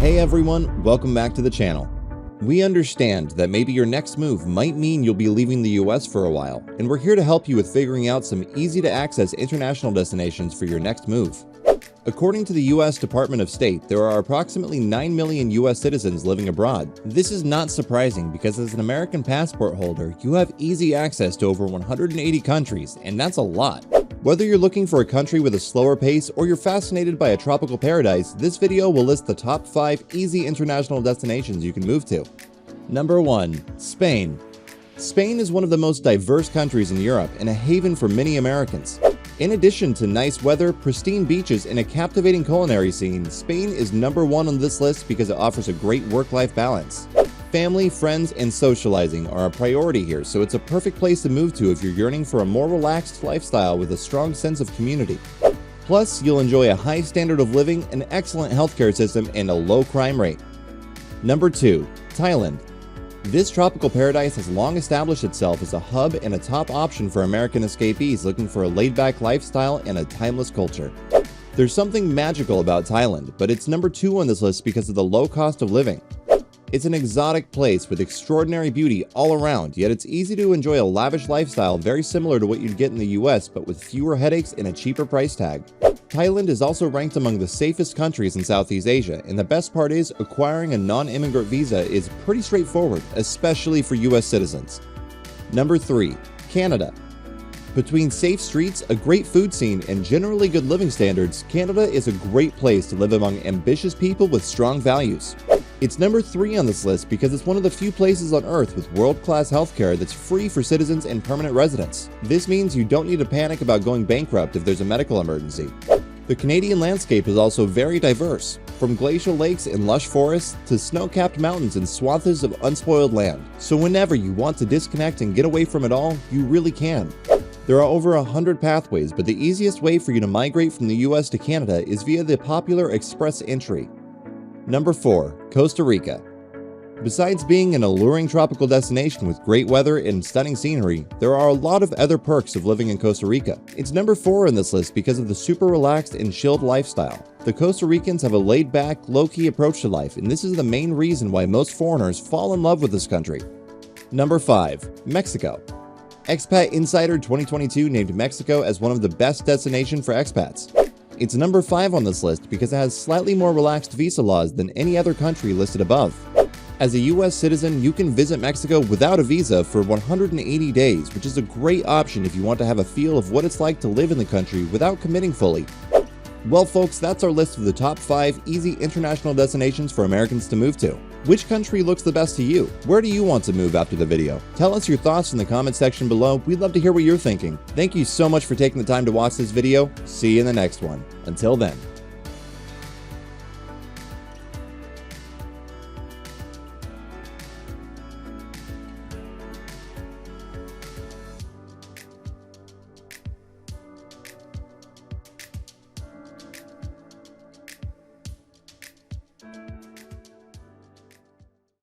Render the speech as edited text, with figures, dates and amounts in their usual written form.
Hey everyone, welcome back to the channel. We understand that maybe your next move might mean you'll be leaving the US for a while, and we're here to help you with figuring out some easy to access international destinations for your next move. According to the US Department of State, there are approximately 9 million US citizens living abroad. This is not surprising because as an American passport holder, you have easy access to over 180 countries, and that's a lot. Whether you're looking for a country with a slower pace or you're fascinated by a tropical paradise, this video will list the top 5 easy international destinations you can move to. Number 1. Spain. Spain is one of the most diverse countries in Europe and a haven for many Americans. In addition to nice weather, pristine beaches, and a captivating culinary scene, Spain is number 1 on this list because it offers a great work-life balance. Family, friends, and socializing are a priority here, so it's a perfect place to move to if you're yearning for a more relaxed lifestyle with a strong sense of community. Plus, you'll enjoy a high standard of living, an excellent healthcare system, and a low crime rate. Number 2. Thailand. This tropical paradise has long established itself as a hub and a top option for American escapees looking for a laid-back lifestyle and a timeless culture. There's something magical about Thailand, but it's number 2 on this list because of the low cost of living. It's an exotic place with extraordinary beauty all around, yet it's easy to enjoy a lavish lifestyle very similar to what you'd get in the US, but with fewer headaches and a cheaper price tag. Thailand is also ranked among the safest countries in Southeast Asia, and the best part is acquiring a non-immigrant visa is pretty straightforward, especially for US citizens. Number 3. Canada. Between safe streets, a great food scene, and generally good living standards, Canada is a great place to live among ambitious people with strong values. It's number 3 on this list because it's one of the few places on Earth with world-class healthcare that's free for citizens and permanent residents. This means you don't need to panic about going bankrupt if there's a medical emergency. The Canadian landscape is also very diverse, from glacial lakes and lush forests to snow-capped mountains and swaths of unspoiled land. So whenever you want to disconnect and get away from it all, you really can. There are over 100 pathways, but the easiest way for you to migrate from the US to Canada is via the popular Express Entry. Number 4. Costa Rica. Besides being an alluring tropical destination with great weather and stunning scenery, there are a lot of other perks of living in Costa Rica. It's number 4 on this list because of the super relaxed and chilled lifestyle. The Costa Ricans have a laid-back, low-key approach to life, and this is the main reason why most foreigners fall in love with this country. Number 5. Mexico. Expat Insider 2022 named Mexico as one of the best destinations for expats. It's number 5 on this list because it has slightly more relaxed visa laws than any other country listed above. As a US citizen, you can visit Mexico without a visa for 180 days, which is a great option if you want to have a feel of what it's like to live in the country without committing fully. Well folks, that's our list of the top 5 easy international destinations for Americans to move to. Which country looks the best to you? Where do you want to move after the video? Tell us your thoughts in the comment section below. We'd love to hear what you're thinking. Thank you so much for taking the time to watch this video. See you in the next one. Until then.